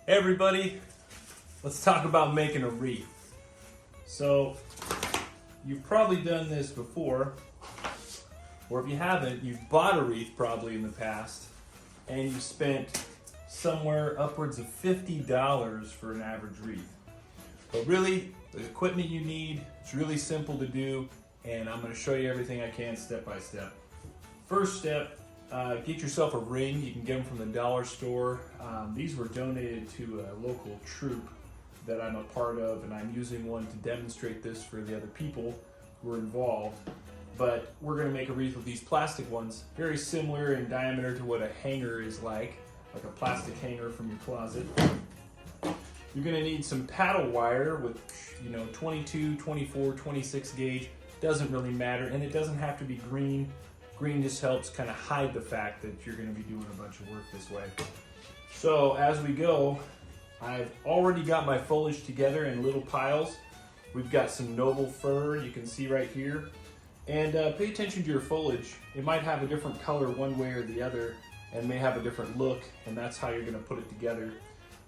Hey everybody, let's talk about making a wreath. So, you've probably done this before, or if you haven't, you've bought a wreath probably in the past, and you've spent somewhere upwards of $50 for an average wreath. But really, the equipment you need, it's really simple to do, and I'm going to show you everything I can step by step. First step, get yourself a ring. You can get them from the dollar store. These were donated to a local troop that I'm a part of, and I'm using one to demonstrate this for the other people who are involved. But we're going to make a wreath with these plastic ones, very similar in diameter to what a hanger is like a plastic hanger from your closet. You're going to need some paddle wire with 22, 24, 26 gauge. Doesn't really matter, and it doesn't have to be green. Green just helps kind of hide the fact that you're going to be doing a bunch of work this way. So as we go, I've already got my foliage together in little piles. We've got some noble fir, you can see right here. And pay attention to your foliage. It might have a different color one way or the other, and may have a different look, and that's how you're going to put it together.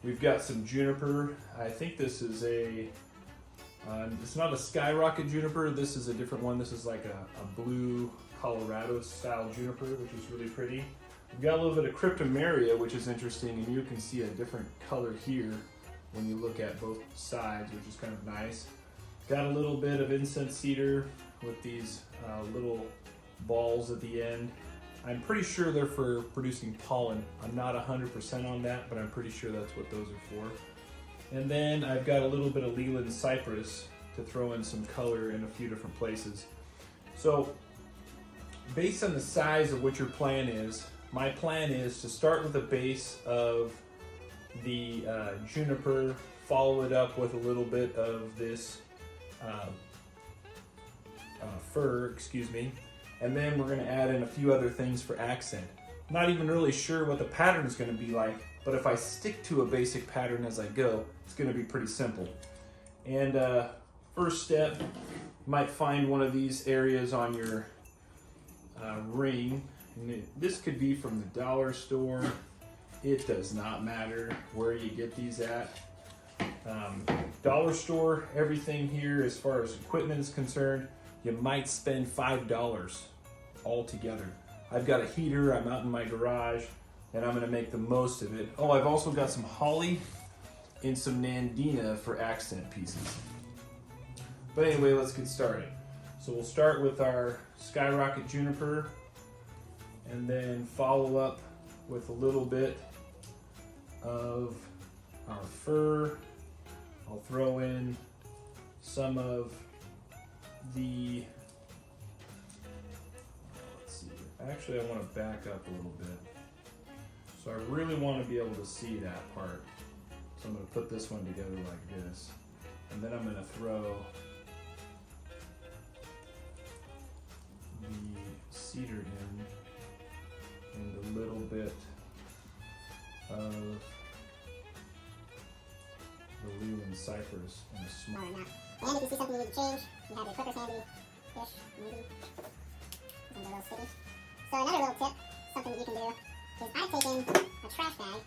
We've got some juniper. I think this is it's not a skyrocket juniper, this is a different one. This is like a blue Colorado style juniper, which is really pretty. We've got a little bit of cryptomeria, which is interesting, and you can see a different color here when you look at both sides, which is kind of nice. Got a little bit of incense cedar with these little balls at the end. I'm pretty sure they're for producing pollen. I'm not 100% on that, but I'm pretty sure that's what those are for. And then I've got a little bit of Leland cypress to throw in some color in a few different places. So, based on the size of what your plan is, my plan is to start with a base of the juniper, follow it up with a little bit of this fir, and then we're going to add in a few other things for accent. Not even really sure what the pattern is going to be like, but if I stick to a basic pattern as I go, it's going to be pretty simple. And first step, you might find one of these areas on your ring. And this could be from the dollar store. It does not matter where you get these at. Dollar store, everything here as far as equipment is concerned, you might spend $5 altogether. I've got a heater, I'm out in my garage, and I'm going to make the most of it. Oh, I've also got some holly and some nandina for accent pieces. But anyway, let's get started. So we'll start with our skyrocket juniper, and then follow up with a little bit of our fir. I'll throw in some of the, let's see, actually I want to back up a little bit. So I really want to be able to see that part. So I'm going to put this one together like this. And then I'm going to throw the cedar in, and a little bit of the Leland cypress in a small amount. And if you see something you need to change, you have your clippers handy-ish, maybe. Something a little sticky. So another little tip, something that you can do, is I've taken a trash bag,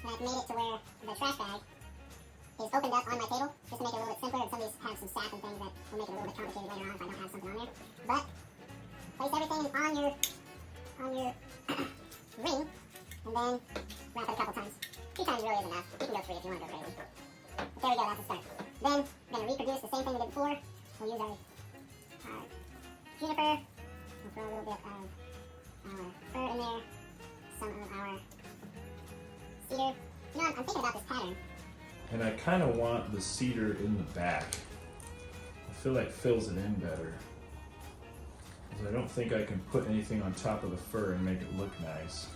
and I've made it to where the trash bag is opened up on my table, just to make it a little bit simpler. And some of these have some sap and things that will make it a little bit complicated later on if I don't have something on there. But place everything on your ring, and then wrap it a couple times. 2 times really is enough. You can go 3 if you want to go crazy. But there we go, that's the start. Then we're going to reproduce the same thing we did before. We'll use our juniper. We'll throw a little bit of our fir in there. Some of our cedar. I'm thinking about this pattern. And I kind of want the cedar in the back. I feel like fills it in better. Because I don't think I can put anything on top of the fir and make it look nice.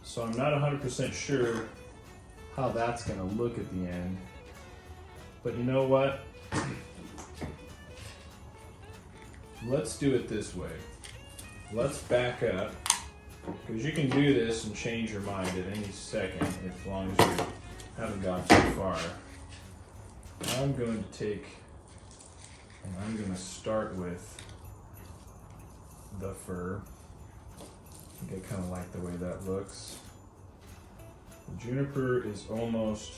So I'm not 100% sure how that's going to look at the end. But you know what? Let's do it this way. Let's back up. Because you can do this and change your mind at any second as long as you haven't gone too far. I'm going to take, and I'm going to start with the fir. I think I kind of like the way that looks. The juniper is almost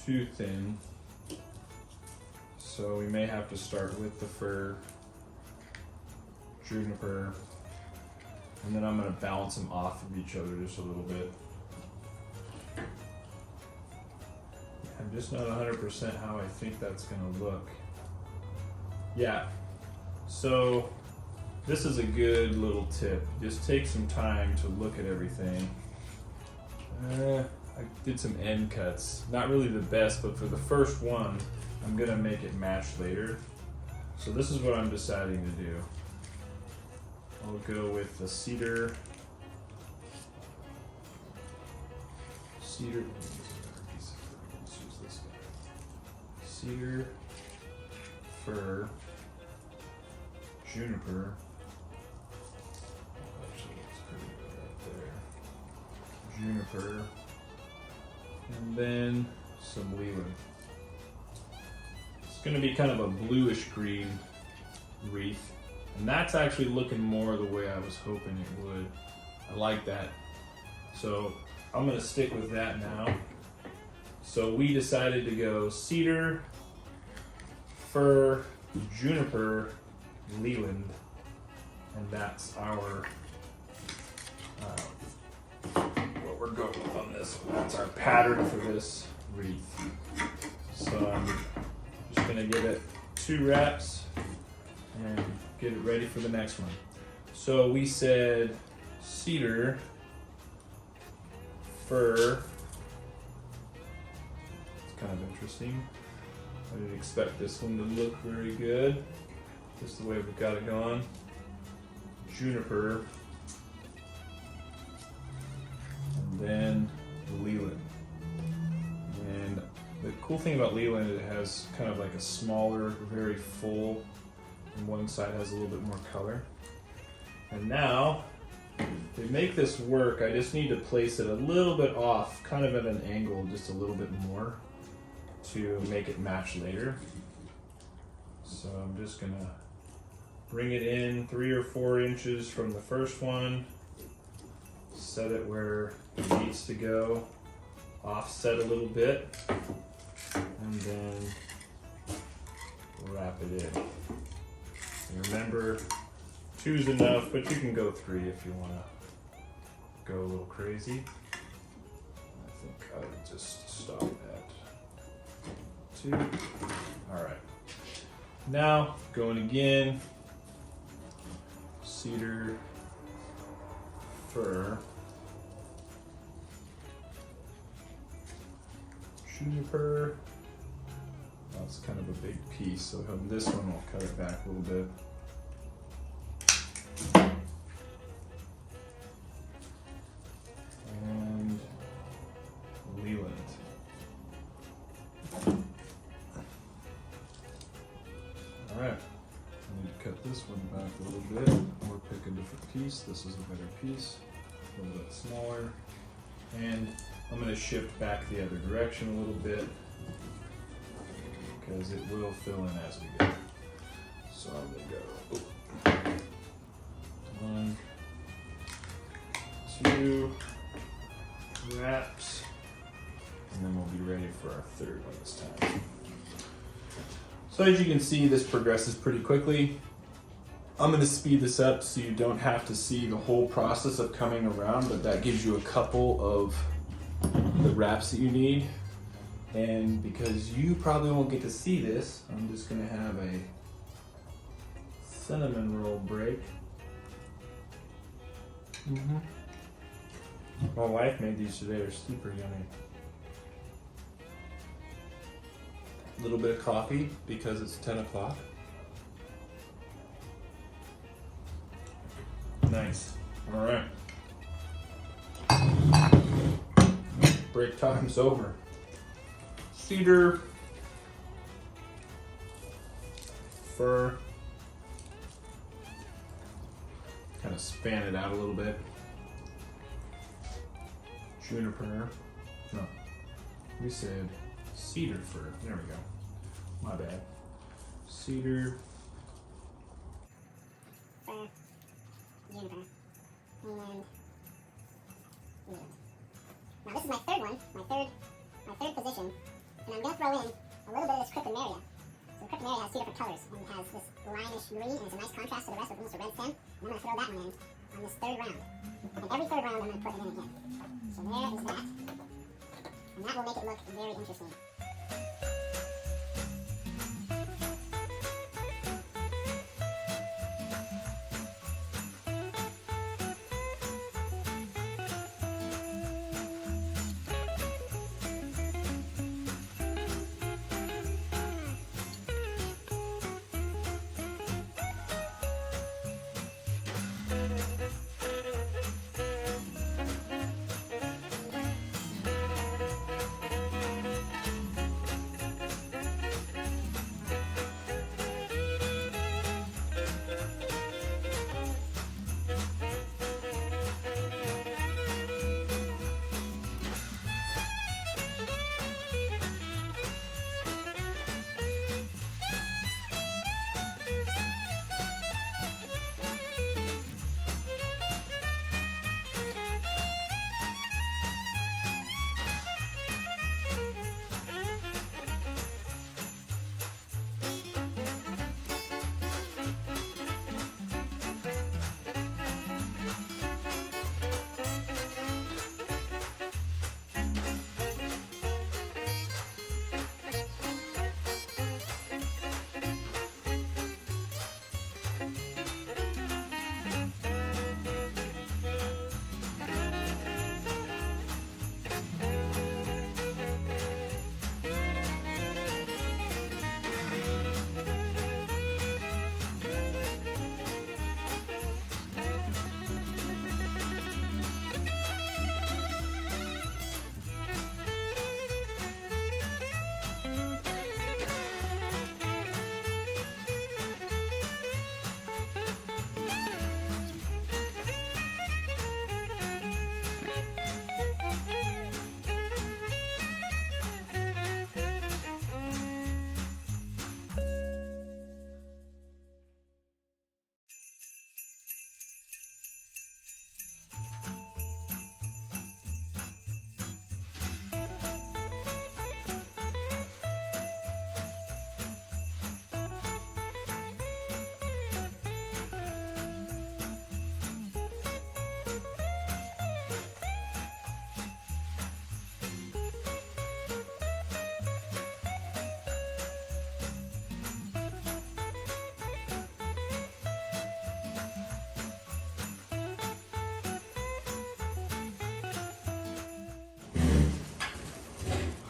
too thin, so we may have to start with the fir, juniper, and then I'm going to balance them off of each other just a little bit. I'm just not 100% how I think that's going to look. Yeah, so this is a good little tip. Just take some time to look at everything. I did some end cuts. Not really the best, but for the first one, I'm gonna make it match later. So this is what I'm deciding to do. I'll go with the cedar. Cedar. Let's use this guy. Cedar, fir, juniper. Actually, looks pretty good right there. Juniper, and then some leland. It's going to be kind of a bluish green wreath, and that's actually looking more the way I was hoping it would. I like that. So I'm going to stick with that now. So we decided to go cedar, fir, juniper, leland, and that's our what we're going with on this. That's our pattern for this wreath. So I'm just gonna give it 2 wraps and get it ready for the next one. So we said cedar, fir. It's kind of interesting. I didn't expect this one to look very good. Just the way we've got it going. Juniper. And then leland. And the cool thing about leland is it has kind of like a smaller, very full, and one side has a little bit more color. And now, to make this work, I just need to place it a little bit off, kind of at an angle, just a little bit more, to make it match later. So I'm just gonna bring it in 3 or 4 inches from the first one, set it where it needs to go, offset a little bit, and then wrap it in. And remember, 2 is enough, but you can go 3 if you want to go a little crazy. I think I would just stop at 2. All right. Now, going again, cedar, fir, juniper. That's kind of a big piece, so on this one I'll cut it back a little bit. And leland. Alright, I need to cut this one back a little bit, or pick a different piece. This is a better piece, a little bit smaller. And I'm going to shift back the other direction a little bit, because it will fill in as we go. So I'm going to go 1, 2 wraps, and then we'll be ready for our 3rd one this time. So as you can see, this progresses pretty quickly. I'm going to speed this up so you don't have to see the whole process of coming around, but that gives you a couple of the wraps that you need. And because you probably won't get to see this, I'm just going to have a cinnamon roll break. My wife made these today, they're super yummy. A little bit of coffee because it's 10 o'clock. Nice. All right. Break time's over. Cedar, fir. Kind of span it out a little bit. Juniper. No, we said cedar fir. There we go. My bad. Cedar, fir, juniper, leland, leland. throw in a little bit of this cryptomeria. So the cryptomeria has two different colors, and it has this lineish green, and it's a nice contrast to the rest with almost a red stem. And I'm going to throw that one in on this third round. And every third round I'm going to put it in again. So there is that. And that will make it look very interesting.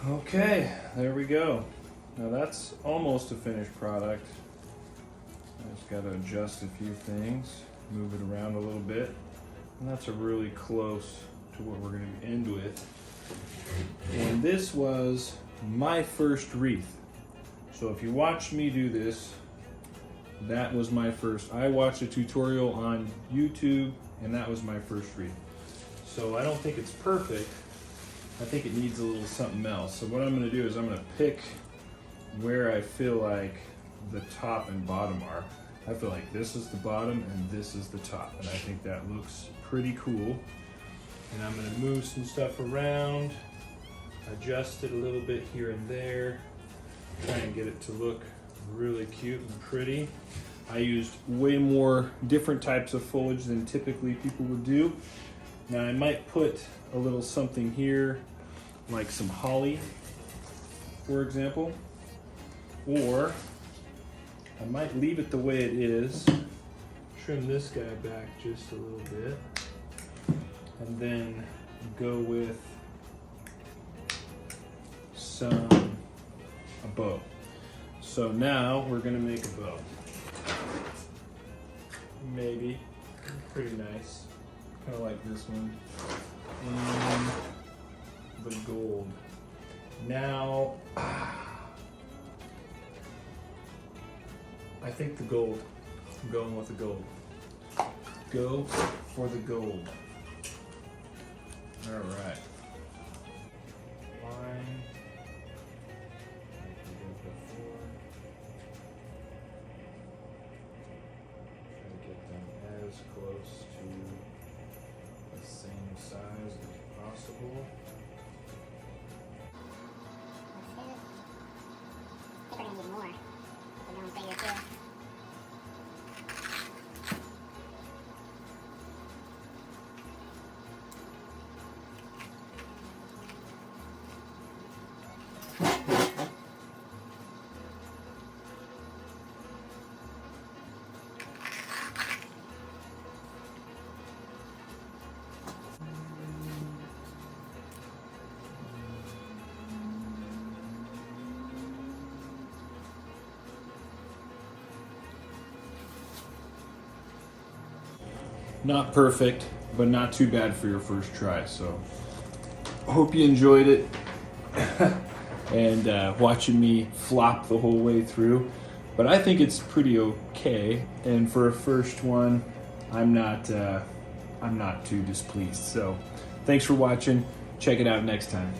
Okay, there we go. Now that's almost a finished product. I just got to adjust a few things, move it around a little bit, and that's a really close to what we're going to end with. And this was my first wreath. So if you watched me do this, that was my first. I watched a tutorial on YouTube, and that was my first wreath. So I don't think it's perfect. I think it needs a little something else. So what I'm going to do is I'm going to pick where I feel like the top and bottom are. I feel like this is the bottom and this is the top, and I think that looks pretty cool. And I'm going to move some stuff around, adjust it a little bit here and there, try and get it to look really cute and pretty. I used way more different types of foliage than typically people would do. Now I might put a little something here, like some holly, for example, or I might leave it the way it is, trim this guy back just a little bit, and then go with a bow. So now we're gonna make a bow. Maybe, pretty nice. Kind of like this one. And the gold. Now, I think the gold. I'm going with the gold. Go for the gold. All right. Line. Like we did before. Try to get them as close to the same size as possible. Not perfect, but not too bad for your first try. So hope you enjoyed it. And watching me flop the whole way through. But I think it's pretty okay. And for a first one, I'm not too displeased. So thanks for watching. Check it out next time.